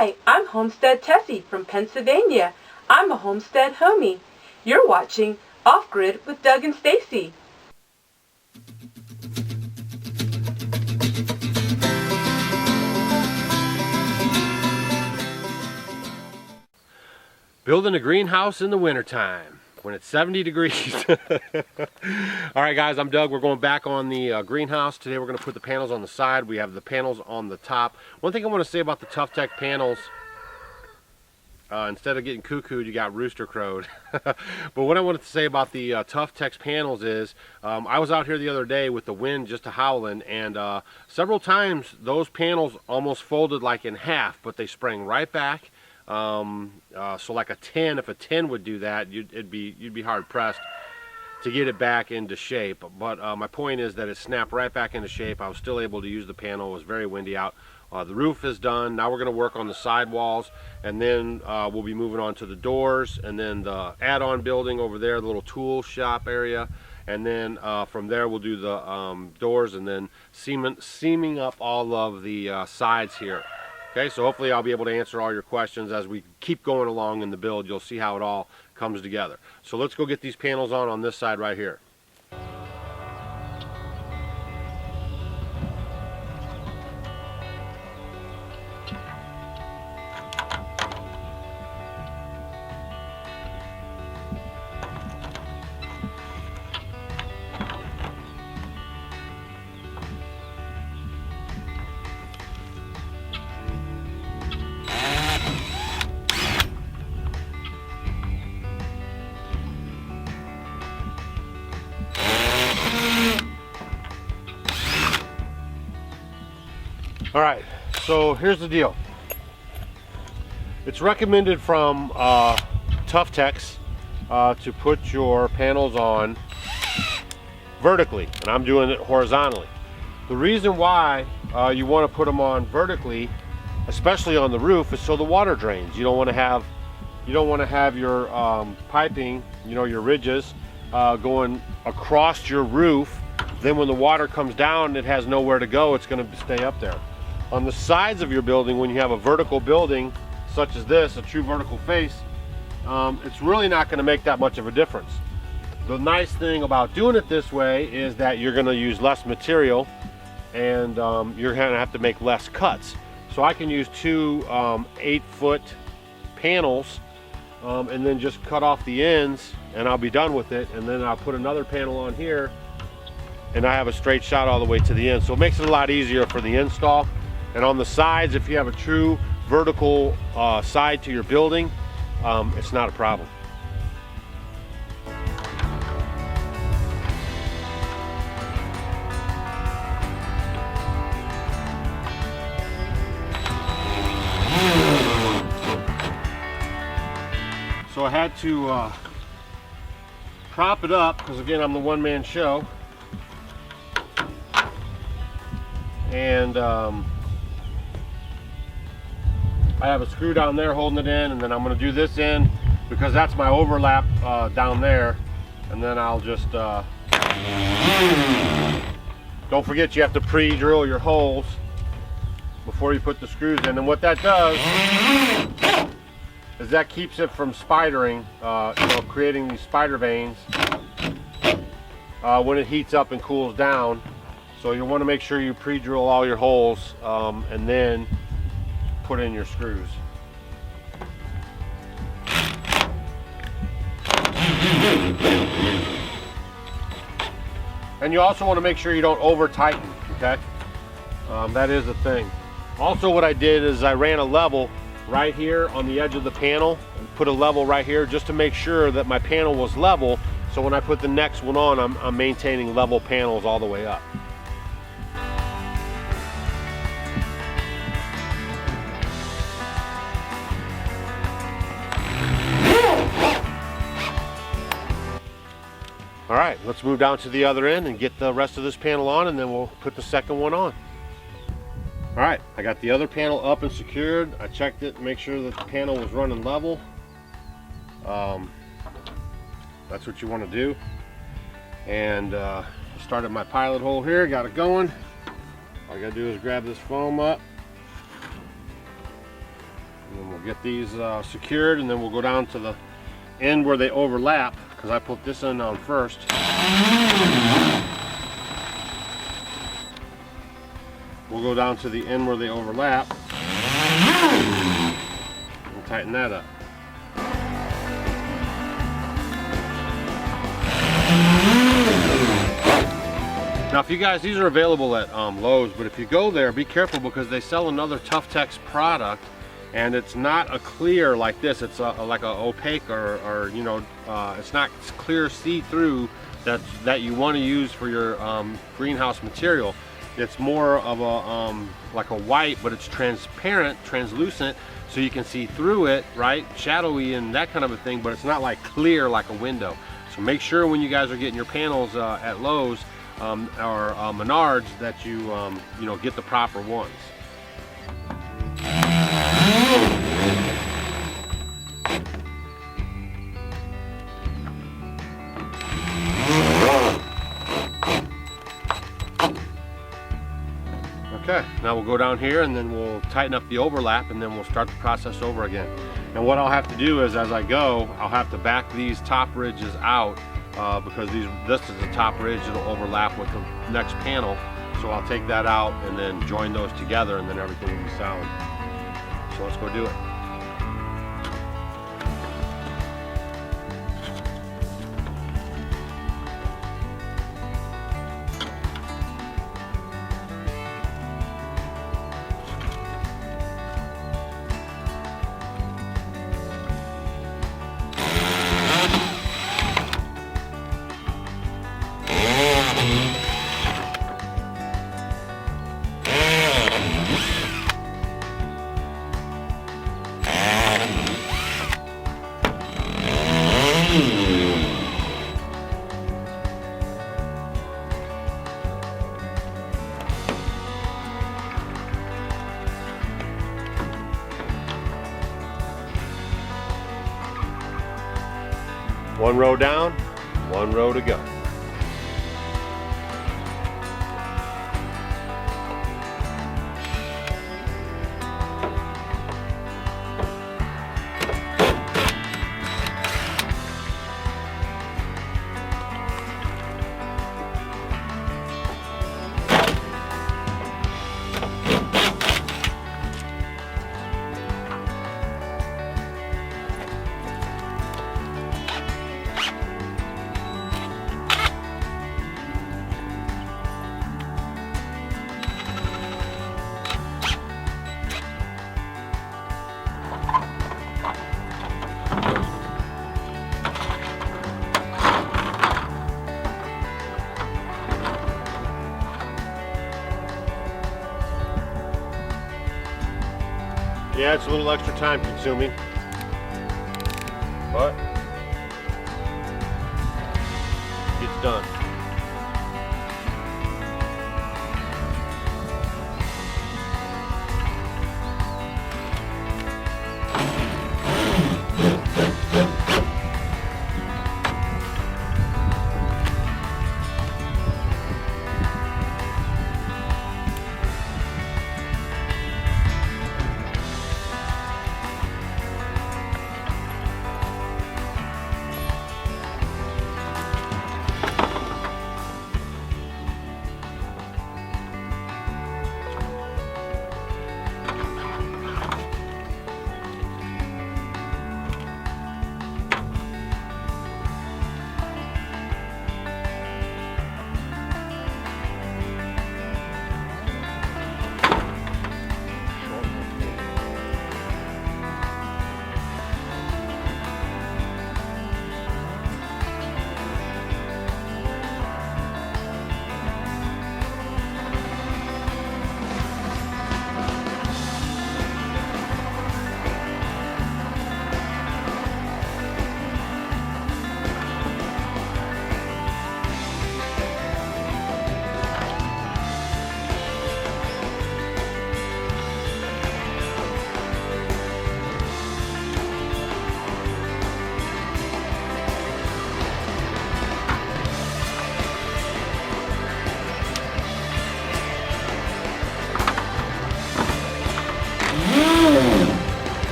Hi, I'm Homestead Tessie from Pennsylvania. I'm a homestead homie. You're watching Off Grid with Doug and Stacy. Building a greenhouse in the wintertime when it's 70 degrees. Alright guys, I'm Doug. We're going back on the greenhouse. Today we're going to put the panels on the side. We have the panels on the top. One thing I want to say about the TUFTEX panels, instead of getting cuckooed, you got rooster crowed. But what I wanted to say about the TUFTEX panels is, I was out here the other day with the wind just howling, and several times those panels almost folded like in half, but they sprang right back. So like a 10, if a 10 would do that, you'd be hard pressed to get it back into shape. But my point is that it snapped right back into shape. I was still able to use the panel. It was very windy out. The roof is done. Now we're going to work on the sidewalls, and then we'll be moving on to the doors, and then the add-on building over there, the little tool shop area, and then from there we'll do the doors, and then seaming up all of the sides here. Okay, so hopefully I'll be able to answer all your questions as we keep going along in the build. You'll see how it all comes together. So let's go get these panels on this side right here. All right, so here's the deal. It's recommended from TUFTEX to put your panels on vertically, and I'm doing it horizontally. The reason why you want to put them on vertically, especially on the roof, is so the water drains. You don't want to have your piping, your ridges, going across your roof. Then when the water comes down, it has nowhere to go. It's going to stay up there. On the sides of your building, when you have a vertical building such as this, a true vertical face, it's really not going to make that much of a difference. The nice thing about doing it this way is that you're going to use less material, and you're going to have to make less cuts. So I can use two 8-foot panels and then just cut off the ends, and I'll be done with it. And then I'll put another panel on here, and I have a straight shot all the way to the end. So it makes it a lot easier for the install. And on the sides, if you have a true vertical side to your building, it's not a problem. So I had to prop it up, because again, I'm the one-man show. And I have a screw down there holding it in, and then I'm going to do this in because that's my overlap down there, and then I'll just don't forget you have to pre-drill your holes before you put the screws in. And what that does is that keeps it from spidering, creating these spider veins when it heats up and cools down. So you want to make sure you pre-drill all your holes and then put in your screws. And you also want to make sure you don't over tighten, okay? That is a thing. Also, what I did is I ran a level right here on the edge of the panel and put a level right here just to make sure that my panel was level, so when I put the next one on, I'm maintaining level panels all the way up. All right, let's move down to the other end and get the rest of this panel on, and then we'll put the second one on. All right, I got the other panel up and secured. I checked it to make sure that the panel was running level. That's what you want to do. And started my pilot hole here, got it going. All I gotta do is grab this foam up, And we'll get these secured, and then we'll go down to the end where they overlap, because I put this end on first. We'll go down to the end where they overlap and tighten that up. Now, if you guys, these are available at Lowe's, but if you go there, be careful because they sell another TUFTEX product, and it's not a clear like this. It's like a opaque or you know, it's not clear see-through that you want to use for your greenhouse material. It's more of a like a white, but it's transparent, translucent, so you can see through it, right? Shadowy and that kind of a thing, but it's not like clear like a window. So make sure when you guys are getting your panels at Lowe's or Menards that you you know, get the proper ones. Okay, now we'll go down here and then we'll tighten up the overlap, and then we'll start the process over again. And what I'll have to do is, as I go, I'll have to back these top ridges out because this is the top ridge. It'll overlap with the next panel. So I'll take that out and then join those together, and then everything will be solid. So let's go do it. One row down, one row to go. Yeah, it's a little extra time consuming, but it's done.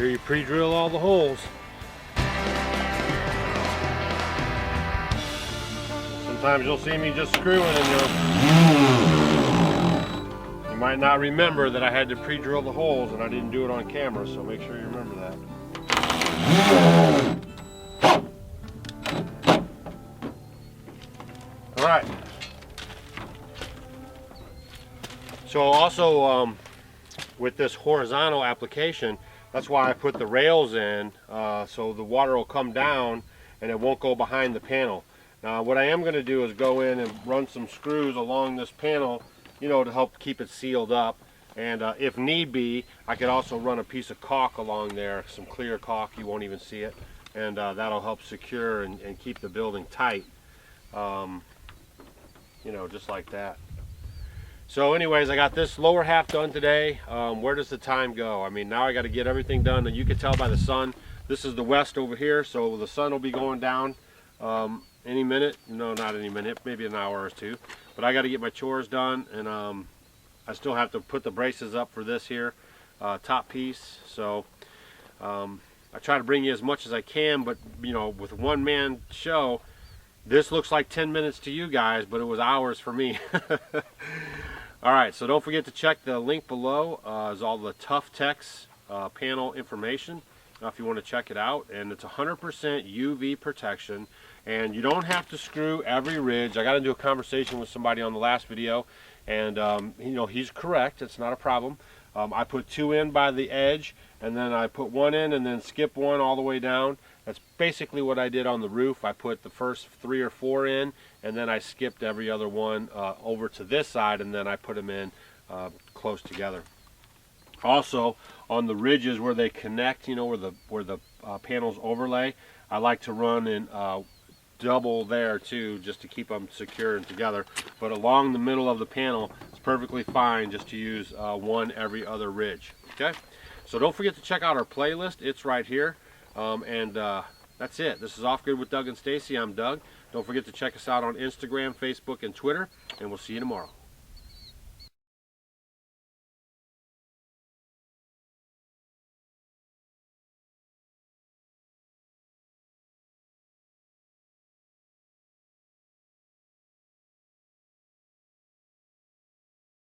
sure you pre-drill all the holes. Sometimes you'll see me just screwing and you might not remember that I had to pre-drill the holes and I didn't do it on camera, so make sure you remember that. All right. So also with this horizontal application, that's why I put the rails in, so the water will come down and it won't go behind the panel. Now what I am going to do is go in and run some screws along this panel, you know, to help keep it sealed up. And if need be, I could also run a piece of caulk along there, some clear caulk, you won't even see it. And that'll help secure and keep the building tight, you know, just like that. So anyways, I got this lower half done today. Where does the time go? I mean, now I got to get everything done, and you can tell by the sun. This is the west over here, so the sun will be going down any minute. No, not any minute, maybe an hour or two. But I got to get my chores done, and I still have to put the braces up for this here top piece. So I try to bring you as much as I can, but you know, with a one-man show, this looks like 10 minutes to you guys, but it was hours for me. All right, so don't forget to check the link below. Is all the TUFTEX panel information if you want to check it out. And it's 100% UV protection, and you don't have to screw every ridge. I got into a conversation with somebody on the last video, and you know, he's correct. It's not a problem. I put 2 in by the edge, and then I put 1 in and then skip 1 all the way down. That's basically what I did on the roof. I put the first 3 or 4 in, and then I skipped every other one over to this side, and then I put them in close together. Also, on the ridges where they connect, you know, where the panels overlay, I like to run in double there too, just to keep them secure and together. But along the middle of the panel, it's perfectly fine just to use 1 every other ridge. Okay, so don't forget to check out our playlist. It's right here. That's it. This is Off Grid with Doug and Stacy. I'm Doug. Don't forget to check us out on Instagram, Facebook, and Twitter, and we'll see you tomorrow.